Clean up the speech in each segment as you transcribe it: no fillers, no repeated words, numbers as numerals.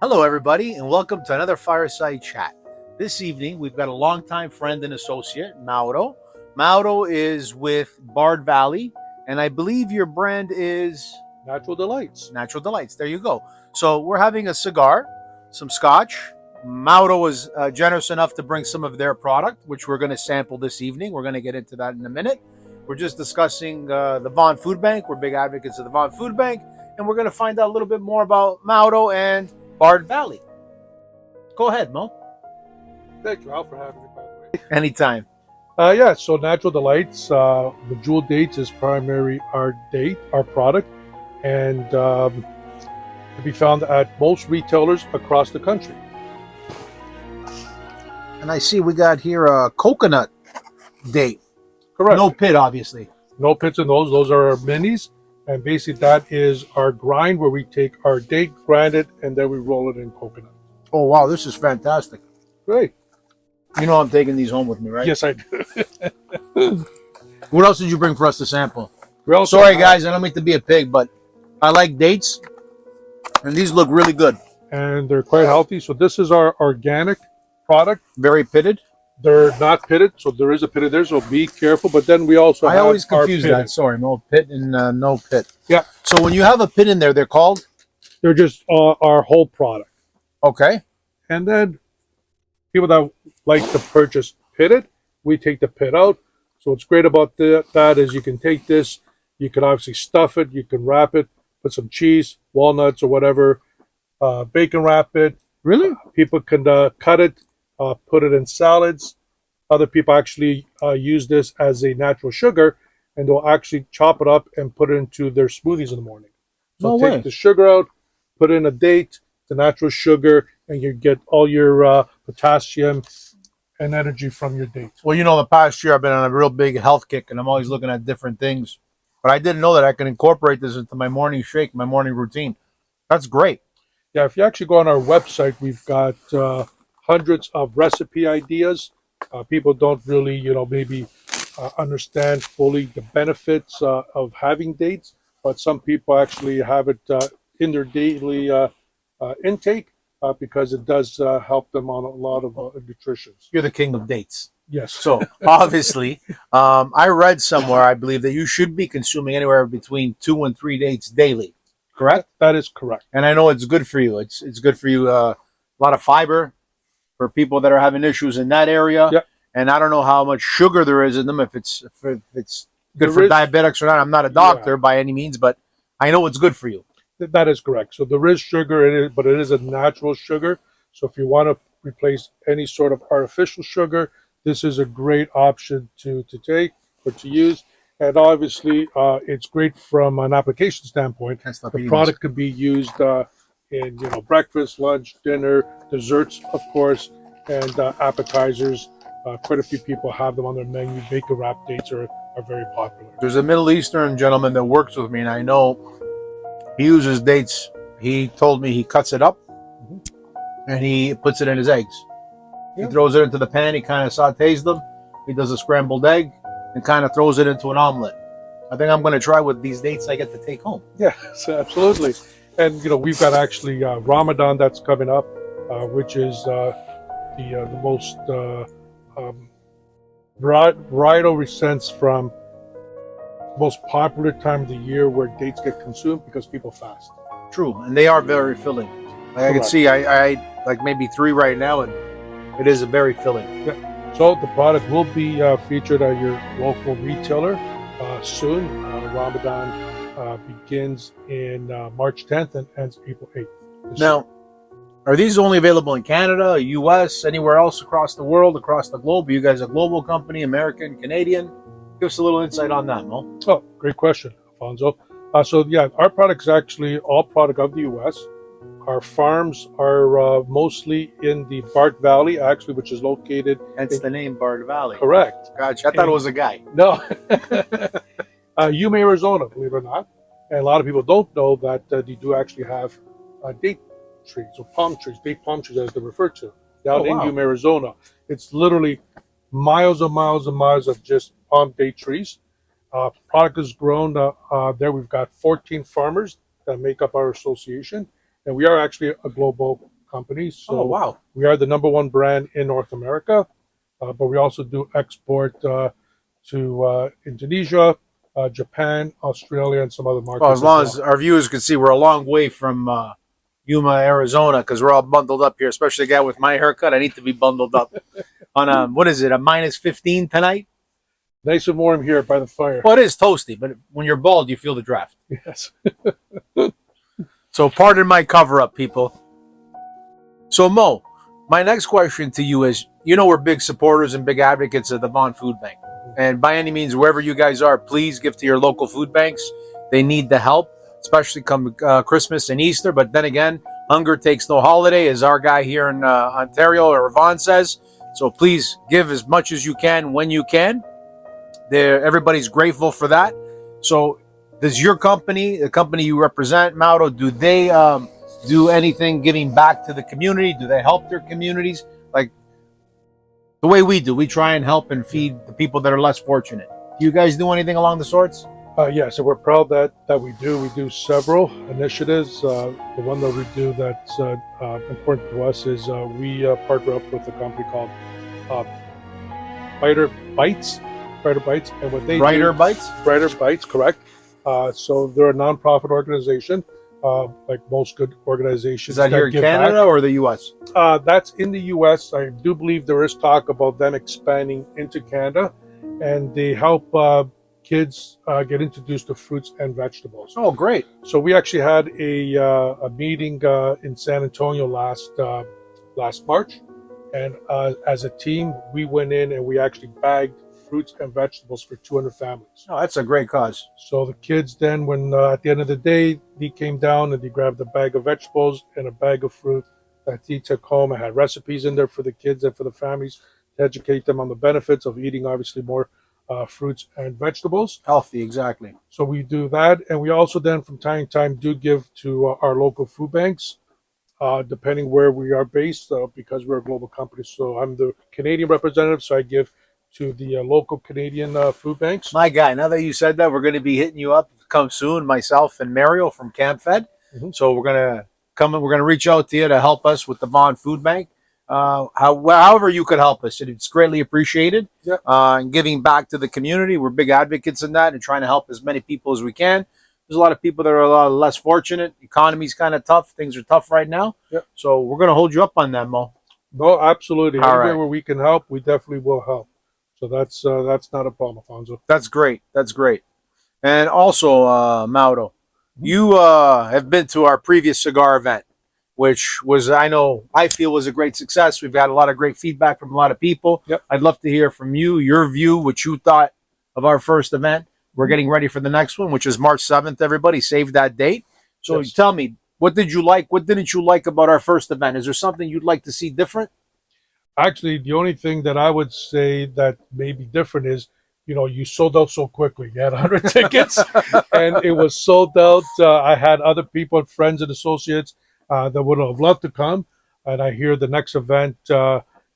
Hello, everybody, and welcome to another Fireside Chat. This evening, we've got a longtime friend and associate, Mauro. Mauro is with Bard Valley, and I believe your brand is Natural Delights. Natural Delights. There you go. So we're having a cigar, some scotch. Mauro was generous enough to bring some of their product, which we're going to sample this evening. We're going to get into that in a minute. We're just discussing the Vaughan Food Bank. We're big advocates of the Vaughan Food Bank, and we're going to find out a little bit more about Mauro and Bard Valley. Go ahead, Mo. Thank you, Al, for having me, by the way. Anytime. So Natural Delights, the Jewel Dates is primary our product, and to be found at most retailers across the country. And I see we got here a coconut date. Correct. No pit, obviously. No pits in those. Those are our minis, and basically that is our grind where we take our date, grind it, and then we roll it in coconut. Oh, wow, this is fantastic. Great. You know I'm taking these home with me, right? Yes, I do. What else did you bring for us to sample? Also Sorry, guys, I don't mean to be a pig, but I like dates, and these look really good. And they're quite healthy. So this is our organic product. Very pitted. They're not pitted, so there is a pit in there, so be careful. But then we also I have always our confuse pitted. that. Sorry, no pit and no pit. Yeah. So when you have a pit in there, they're called? They're just our whole product. Okay. And then people that like to purchase pitted, we take the pit out. So what's great about that is you can take this, you can obviously stuff it, you can wrap it, put some cheese, walnuts or whatever, bacon wrap it. Really? People can cut it, put it in salads. Other people actually use this as a natural sugar, and they'll actually chop it up and put it into their smoothies in the morning. So No take way. the sugar out, put in a date, the natural sugar, and you get all your potassium and energy from your date. Well, you know, the past year I've been on a real big health kick, and I'm always looking at different things. But I didn't know that I can incorporate this into my morning shake, my morning routine. That's great. Yeah, if you actually go on our website, we've got hundreds of recipe ideas. People don't really, maybe understand fully the benefits of having dates, but some people actually have it in their daily intake because it does help them on a lot of nutrition. You're the king of dates. Yes. So obviously, I read somewhere, I believe, that you should be consuming anywhere between 2 and 3 dates daily. Correct? That is correct. And I know it's good for you. It's good for you. A lot of fiber for people that are having issues in that area. Yep. And I don't know how much sugar there is in them. If it's good There for is- diabetics or not. I'm not a doctor by any means, but I know it's good for you. That is correct. So there is sugar in it, but it is a natural sugar. So if you want to replace any sort of artificial sugar, this is a great option to take or to use. And obviously, it's great from an application standpoint. Can't stop The eating product could be used in breakfast, lunch, dinner, desserts, of course, and appetizers. Quite a few people have them on their menu. Bacon wrap dates are very popular. There's a Middle Eastern gentleman that works with me, and I know he uses dates. He told me he cuts it up and he puts it in his eggs. Yeah. He throws it into the pan. He kind of sautés them. He does a scrambled egg and kind of throws it into an omelet. I think I'm going to try with these dates I get to take home. Yes, absolutely. And we've got actually Ramadan that's coming up, which is the most varietal sense from most popular time of the year where dates get consumed because people fast. True, and they are very filling. Like I can Correct. see, I like maybe 3 right now, and it is very filling. So the product will be featured at your local retailer soon. Ramadan begins in March 10th and ends April 8th. Now, are these only available in Canada, US, anywhere else across the world, across the globe? Are you guys a global company, American, Canadian? Give us a little insight on that, Mo. Oh, great question, Alfonso. Our product is actually all product of the U.S. Our farms are mostly in the Bard Valley, actually, which is located. Hence the name Bard Valley. Correct. Gotcha. I thought it was a guy. No. Yuma, Arizona, believe it or not. And a lot of people don't know that they do actually have date trees or palm trees, date palm trees as they're referred to, down in wow. Yuma, Arizona. It's literally miles and miles and miles of just palm date trees. Product is grown there. We've got 14 farmers that make up our association, and we are actually a global company. Oh, So wow. we are the #1 brand in North America, but we also do export to Indonesia, Japan, Australia, and some other Well, markets as as long well. as our viewers can see, we're a long way from Yuma, Arizona, because we're all bundled up here. Especially a guy with my haircut, I need to be bundled up. On a what is it? A -15 tonight? Nice and warm here by the fire. Well, it is toasty, but when you're bald, you feel the draft. Yes. So pardon my cover up, people. So Mo, my next question to you is: you know, we're big supporters and big advocates of the Vaughn Food Bank, and by any means, wherever you guys are, please give to your local food banks. They need the help, especially come Christmas and Easter. But then again, hunger takes no holiday, as our guy here in Ontario or Vaughn says. So please give as much as you can when you can. Everybody's grateful for that. So does your company, the company you represent, Mauro, do they do anything giving back to the community? Do they help their communities? Like the way we do, we try and help and feed the people that are less fortunate. Do you guys do anything along the sorts? Yeah, so we're proud that we do. We do several initiatives. The one that we do that's important to us is we partner up with a company called Brighter Bites. And what they Brighter do, Bites? Brighter Bites, correct. So they're a nonprofit organization, like most good organizations. Is that here in give Canada back. or the U.S.? That's in the U.S. I do believe there is talk about them expanding into Canada, and they help kids get introduced to fruits and vegetables. Oh, great. So we actually had a meeting in San Antonio last March, and as a team, we went in and we actually bagged fruits and vegetables for 200 families. Oh, that's a great cause. So the kids then, when at the end of the day, they came down and they grabbed a bag of vegetables and a bag of fruit that he took home. and had recipes in there for the kids and for the families to educate them on the benefits of eating, obviously, more fruits and vegetables. Healthy, exactly. So we do that. And we also then, from time to time, do give to our local food banks, depending where we are based, because we're a global company. So I'm the Canadian representative, so I give to the local Canadian food banks. My guy, now that you said that, we're going to be hitting you up. Come soon, myself and Mario from Camp Fed. Mhm. So we're going to come and we're going to reach out to you to help us with the Vaughn Food Bank. However you could help us, it's greatly appreciated. Yep. And giving back to the community, we're big advocates in that and trying to help as many people as we can. There's a lot of people that are a lot less fortunate. Economy's kind of tough. Things are tough right now. Yep. So we're going to hold you up on that, Mo. No, absolutely. All Anywhere right. where we can help, we definitely will help. So that's not a problem, Alfonso. That's great. That's great. And also, Mauro, you have been to our previous cigar event, which was, I feel was a great success. We've had a lot of great feedback from a lot of people. Yep. I'd love to hear from you, your view, what you thought of our first event. We're getting ready for the next one, which is March 7th. Everybody save that date. So Yes. tell me, what did you like? What didn't you like about our first event? Is there something you'd like to see different? Actually, the only thing that I would say that may be different is, you sold out so quickly. You had 100 tickets, and it was sold out. I had other people, friends and associates that would have loved to come, and I hear the next event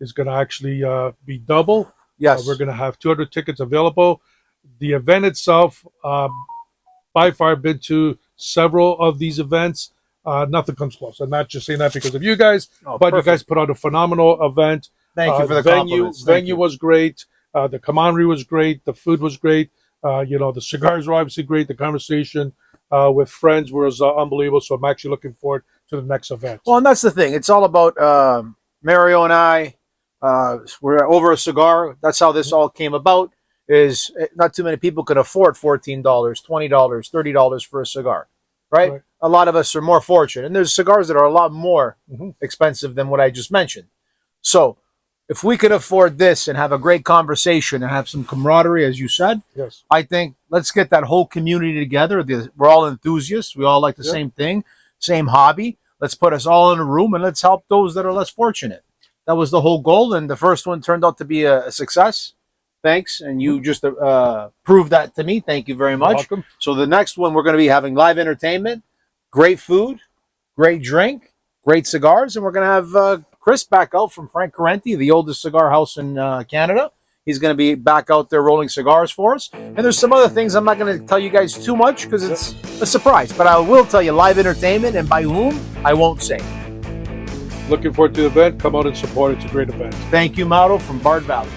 is going to actually be double. Yes. We're going to have 200 tickets available. The event itself, by far, been to several of these events. Nothing comes close. I'm not just saying that because of you guys, but perfect. you guys put on a phenomenal event. Thank you for the venue. compliments. Thank Venue you. was great. The camaraderie was great. The food was great. The cigars were obviously great. The conversation with friends was unbelievable. So I'm actually looking forward to the next event. Well, and that's the thing. It's all about Mario and I. We're over a cigar. That's how this all came about. Is not too many people can afford $14, $20, $30 for a cigar, right? A lot of us are more fortunate, and there's cigars that are a lot more expensive than what I just mentioned. So, if we could afford this and have a great conversation and have some camaraderie, as you said, Yes. I think let's get that whole community together. We're all enthusiasts. We all like the same thing, same hobby. Let's put us all in a room and let's help those that are less fortunate. That was the whole goal, and the first one turned out to be a success. Thanks, and you just proved that to me. Thank you very much. Welcome. So the next one, we're going to be having live entertainment, great food, great drink, great cigars, and we're going to have Chris back out from Frank Carenti, the oldest cigar house in Canada. He's going to be back out there rolling cigars for us. And there's some other things I'm not going to tell you guys too much because it's a surprise. But I will tell you live entertainment, and by whom, I won't say. Looking forward to the event. Come out and support it. It's a great event. Thank you, Mauro from Bard Valley.